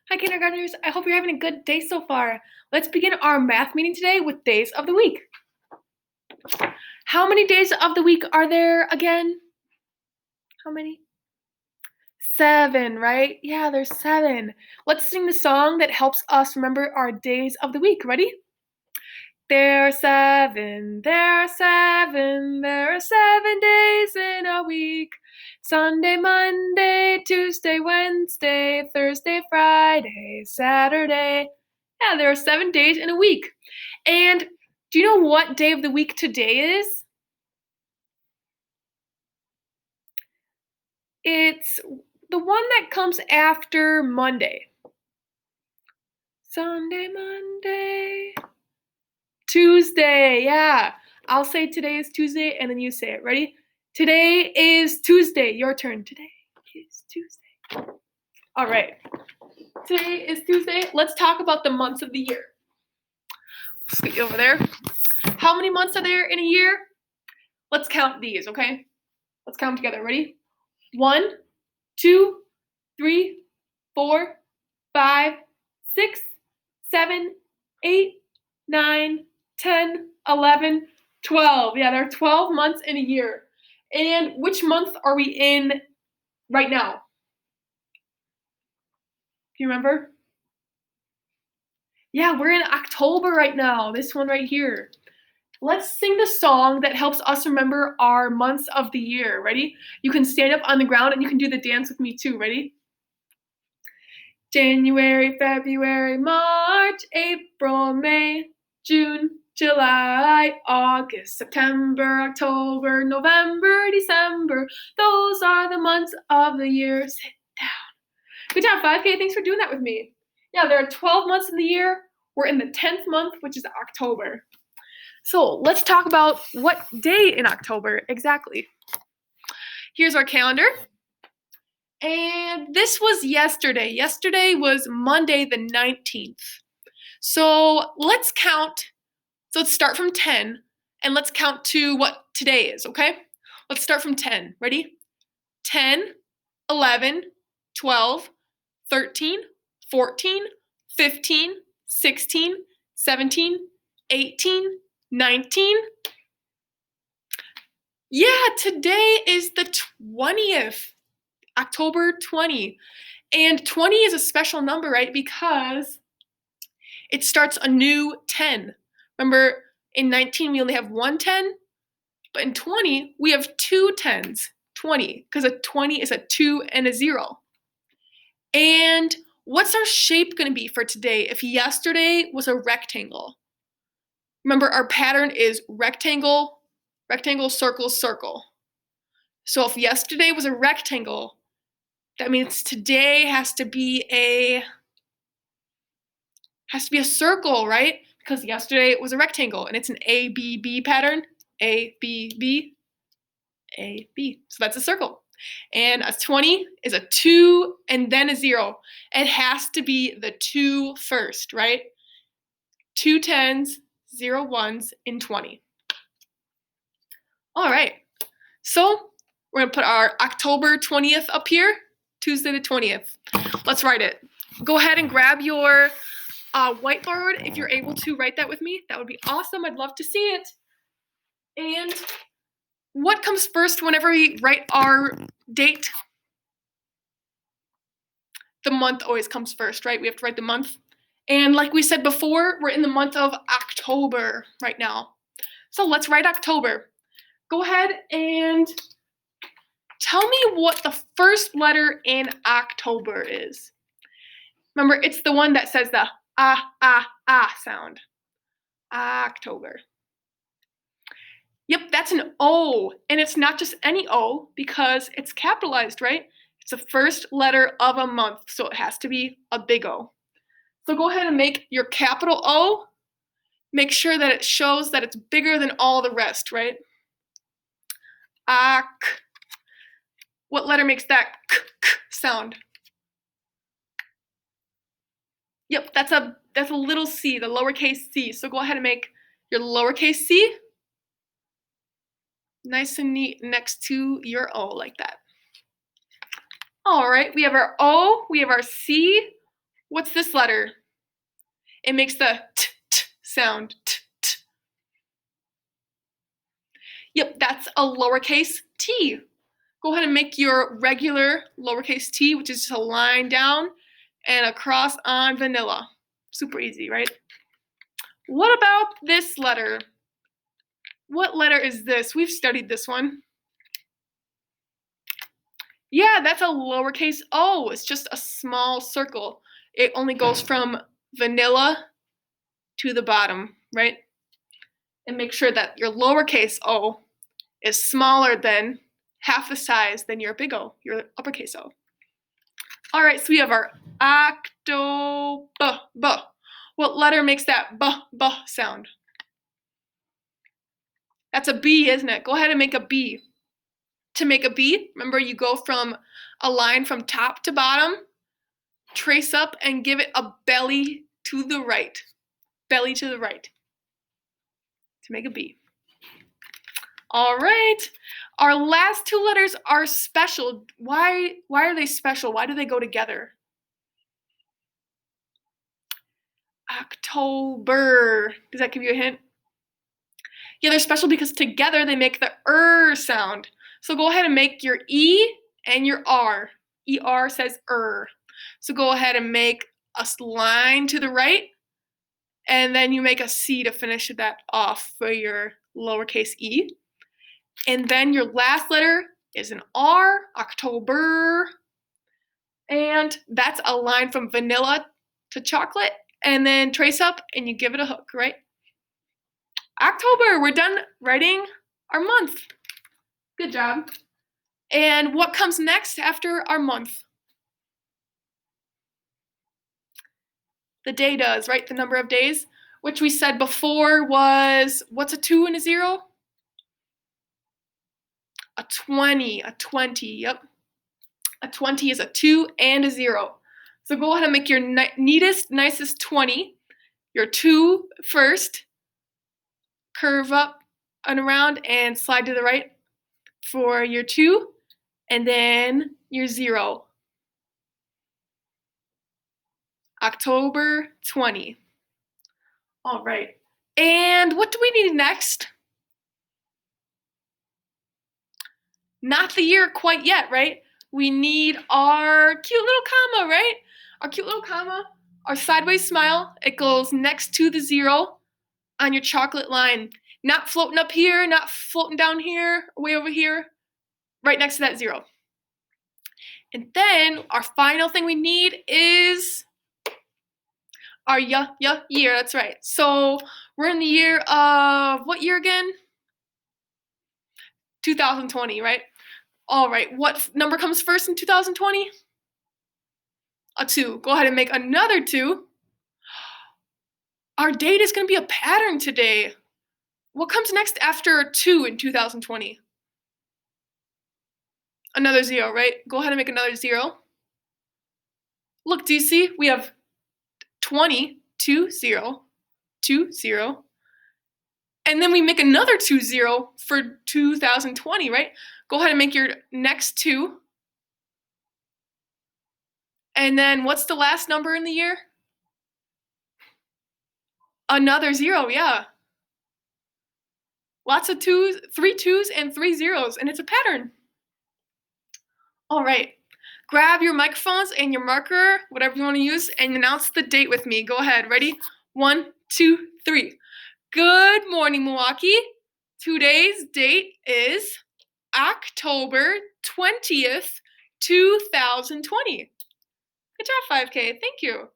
Hi, kindergartners. I hope you're having a good day so far. Let's begin our math meeting today with days of the week. How many days of the week are there again? How many? 7, right? Yeah, there's 7. Let's sing the song that helps us remember our days of the week. Ready? There are 7, there are 7, there are 7 days in a week. Sunday, Monday, Tuesday, Wednesday, Thursday, Friday, Saturday. Yeah, there are 7 days in a week. And do you know what day of the week today is? It's the one that comes after Monday. Sunday, Monday, Tuesday. Yeah. I'll say today is Tuesday and then you say it. Ready? Today is Tuesday. Your turn. Today is Tuesday. All right. Today is Tuesday. Let's talk about the months of the year. Scoot you over there. How many months are there in a year? Let's count these, okay? Let's count them together. Ready? 1, 2, 3, 4, 5, 6, 7, 8, 9, 10, 11, 12. Yeah, there are 12 months in a year. And which month are we in right now? Do you remember? Yeah, we're in October right now. This one right here. Let's sing the song that helps us remember our months of the year. Ready? You can stand up on the ground and you can do the dance with me too. Ready? January, February, March, April, May, June, July, August, September, October, November, December. Those are the months of the year. Sit down. Good job, 5K. Thanks for doing that with me. Yeah, there are 12 months in the year. We're in the 10th month, which is October. So let's talk about what day in October exactly. Here's our calendar. And this was yesterday. Yesterday was Monday the 19th. So let's count. So let's start from 10 and let's count to what today is, okay? Let's start from 10. Ready? 10, 11, 12, 13, 14, 15, 16, 17, 18, 19. Yeah, today is the 20th. October 20. And 20 is a special number, right? Because it starts a new 10. Remember, in 19 we only have one 10, but in 20 we have two 10s. 20, because a 20 is a 2 and a 0. And what's our shape going to be for today if yesterday was a rectangle? Remember, our pattern is rectangle, rectangle, circle, circle. So if yesterday was a rectangle, that means today has to be a circle, right? Because yesterday it was a rectangle and it's an ABB pattern. ABB, AB. So that's a circle. And a 20 is a 2 and then a 0. It has to be the 2 first, right? 2 10s, 0 1s in 20. All right. So we're going to put our October 20th up here, Tuesday the 20th. Let's write it. Go ahead and grab your whiteboard if you're able to write that with me. That would be awesome. I'd love to see it. And what comes first whenever we write our date? The month always comes first, right? We have to write the month. And like we said before, we're in the month of October right now. So let's write October. Go ahead and tell me what the first letter in October is. Remember, it's the one that says the sound. October. Yep, that's an O. And it's not just any O because it's capitalized, right? It's the first letter of a month, so it has to be a big O. So go ahead and make your capital O. Make sure that it shows that it's bigger than all the rest, right? Oc. What letter makes that k sound? Yep, that's a little c, the lowercase c. So go ahead and make your lowercase c nice and neat next to your O like that. All right, we have our O, we have our C. What's this letter? It makes the t sound. T. Yep, that's a lowercase t. Go ahead and make your regular lowercase t, which is just a line down and across on vanilla. Super easy, right? What about this letter? What letter is this? We've studied this one. Yeah, that's a lowercase o. It's just a small circle. It only goes from vanilla to the bottom, right? And make sure that your lowercase o is smaller than half the size than your big O, your uppercase O. All right, so we have our octo b. What letter makes that b sound? That's a B, isn't it? Go ahead and make a B. To make a B, remember you go from a line from top to bottom, trace up, and give it a belly to the right. Belly to the right. To make a B. All right. Our last two letters are special. Why are they special? Why do they go together? October. Does that give you a hint? Yeah, they're special because together they make the sound. So go ahead and make your E and your R. ER says So go ahead and make a line to the right, and then you make a C to finish that off for your lowercase e. And then your last letter is an R, October. And that's a line from vanilla to chocolate, and then trace up and you give it a hook, right? October, we're done writing our month. Good job. And what comes next after our month? The day does, right? The number of days, which we said before was, what's a 2 and a 0? A 20, yep. A 20 is a 2 and a 0. So go ahead and make your neatest, nicest 20. Your 2 first, curve up and around and slide to the right for your 2, and then your 0. October 20. All right. And what do we need next? Not the year quite yet, right? We need our cute little comma, right? Our cute little comma, our sideways smile. It goes next to the 0 on your chocolate line. Not floating up here, not floating down here, way over here, right next to that 0. And then our final thing we need is our year, that's right. So we're in the year of, what year again? 2020, right? All right, what number comes first in 2020? A 2. Go ahead and make another 2. Our date is going to be a pattern today. What comes next after a 2 in 2020? Another 0, right? Go ahead and make another 0. Look, do you see? We have 20, 2, 0, 2, 0. And then we make another 2, 0 for 2020, right? Go ahead and make your next 2. And then what's the last number in the year? Another 0, yeah. Lots of 2s, 3 2s and 3 0s, and it's a pattern. All right. Grab your microphones and your marker, whatever you want to use, and announce the date with me. Go ahead. Ready? 1, 2, 3. Good morning, Milwaukee. Today's date is October 20th, 2020. Good job, 5K. Thank you.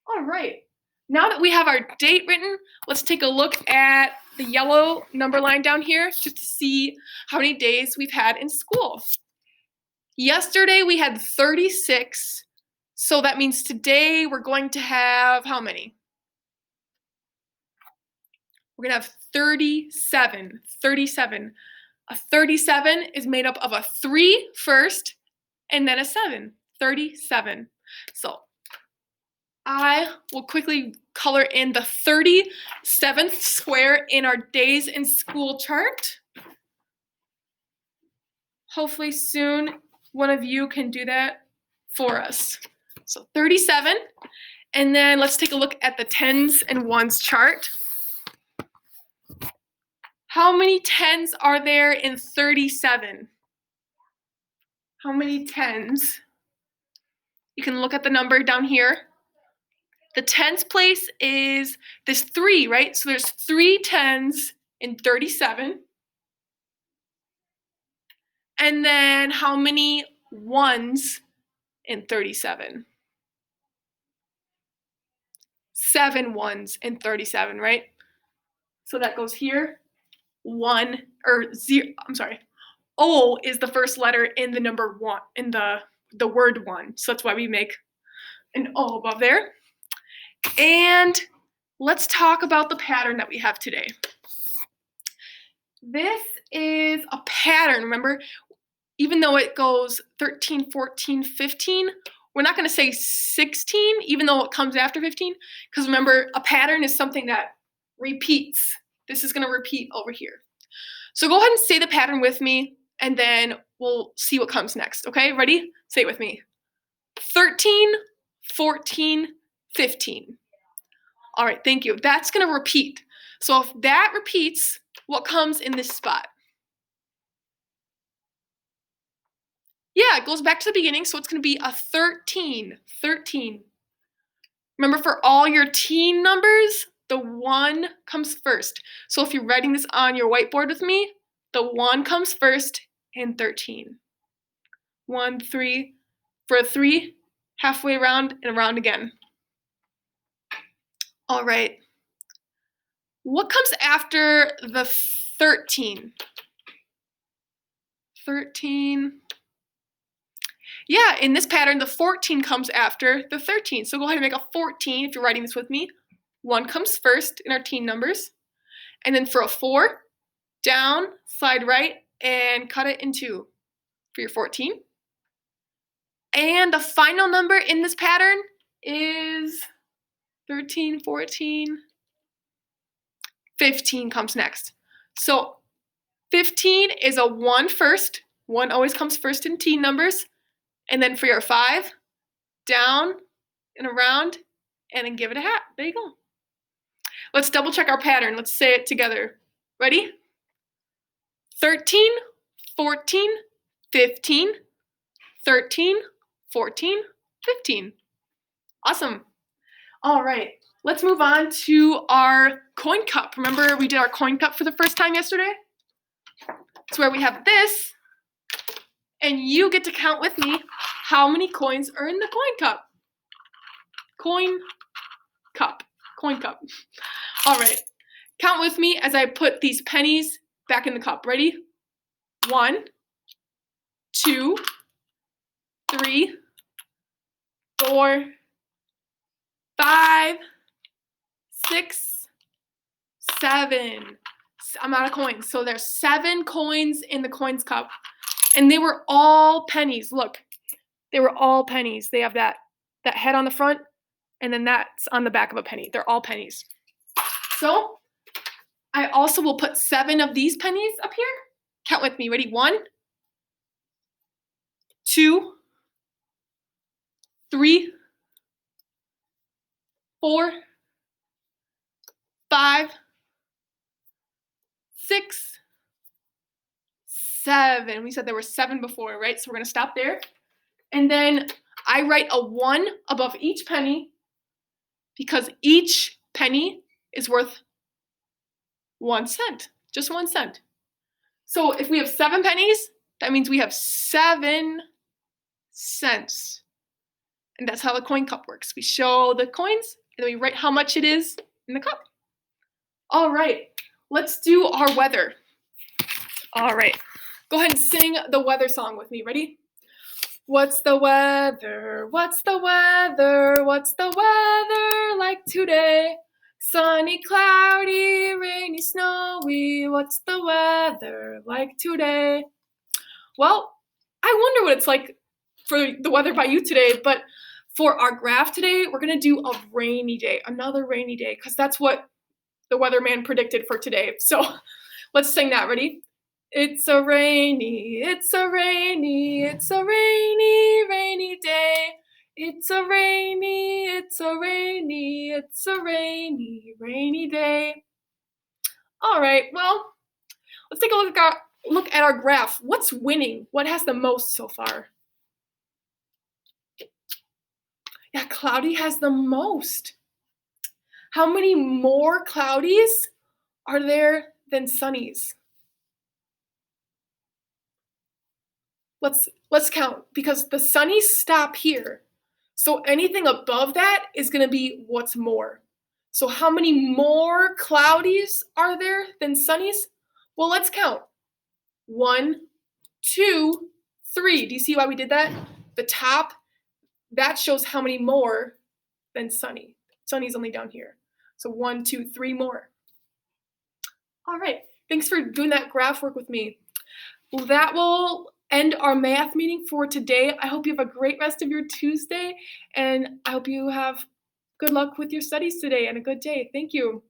All right. Now that we have our date written, let's take a look at the yellow number line down here just to see how many days we've had in school. Yesterday we had 36, so that means today we're going to have how many? We're going to have 37. 37. A 37 is made up of a 3 first and then a 7. 37. So I will quickly color in the 37th square in our days in school chart. Hopefully soon one of you can do that for us. So 37. And then let's take a look at the tens and ones chart. How many tens are there in 37? How many tens? You can look at the number down here. The tens place is this 3, right? So there's 3 tens in 37. And then how many ones in 37? 7 ones in 37, right? So that goes here. 1 or 0, I'm sorry. O is the first letter in the number 1, in the word 1. So that's why we make an O above there. And let's talk about the pattern that we have today. This is a pattern, remember? Even though it goes 13, 14, 15, we're not going to say 16, even though it comes after 15, because remember, a pattern is something that repeats. This is going to repeat over here. So go ahead and say the pattern with me, and then we'll see what comes next, okay? Ready? Say it with me. 13, 14, 15. All right, thank you. That's going to repeat. So if that repeats, what comes in this spot? Yeah, it goes back to the beginning, so it's going to be a 13. 13. Remember, for all your teen numbers, the 1 comes first. So if you're writing this on your whiteboard with me, the 1 comes first in 13. 1, 3, for a 3, halfway around and around again. All right. What comes after the 13? 13. Yeah, in this pattern, the 14 comes after the 13. So go ahead and make a 14 if you're writing this with me. 1 comes first in our teen numbers. And then for a 4, down, slide right, and cut it in 2 for your 14. And the final number in this pattern is 13, 14, 15 comes next. So 15 is a 1 first. 1 always comes first in teen numbers. And then for your 5, down and around, and then give it a hat. There you go. Let's double check our pattern. Let's say it together. Ready? 13, 14, 15, 13, 14, 15. Awesome. All right. Let's move on to our coin cup. Remember we did our coin cup for the first time yesterday? It's where we have this, and you get to count with me how many coins are in the coin cup. Coin cup. Coin cup. All right. Count with me as I put these pennies back in the cup. Ready? 1, 2, 3, 4, 5, 6, 7. I'm out of coins. So there's 7 coins in the coins cup. And they were all pennies. Look, they were all pennies. They have that head on the front, and then that's on the back of a penny. They're all pennies. So I also will put 7 of these pennies up here. Count with me. Ready? 1, 2, 3, 4, 5, 6, 7. We said there were 7 before, right? So we're going to stop there. And then I write a 1 above each penny because each penny is worth 1 cent, just 1 cent. So if we have 7 pennies, that means we have 7 cents. And that's how the coin cup works. We show the coins, and then we write how much it is in the cup. All right, let's do our weather. All right, go ahead and sing the weather song with me. Ready? What's the weather? What's the weather? What's the weather like today? Sunny, cloudy, rainy, snowy. What's the weather like today? Well, I wonder what it's like for the weather by you today, but for our graph today, we're going to do a rainy day, another rainy day, because that's what the weatherman predicted for today. So let's sing that. Ready? It's a rainy, rainy day. it's a rainy day. All right, well, let's take a look at our graph. What's winning? What has the most so far? Yeah, cloudy has the most. How many more cloudies are there than sunnies? Let's count because the sunnies stop here. So anything above that is going to be what's more. So how many more cloudies are there than sunnies? Well, let's count. 1, 2, 3. Do you see why we did that? The top, that shows how many more than sunny. Sunny's only down here. So 1, 2, 3 more. All right. Thanks for doing that graph work with me. Well, that will end our math meeting for today. I hope you have a great rest of your Tuesday, and I hope you have good luck with your studies today and a good day. Thank you.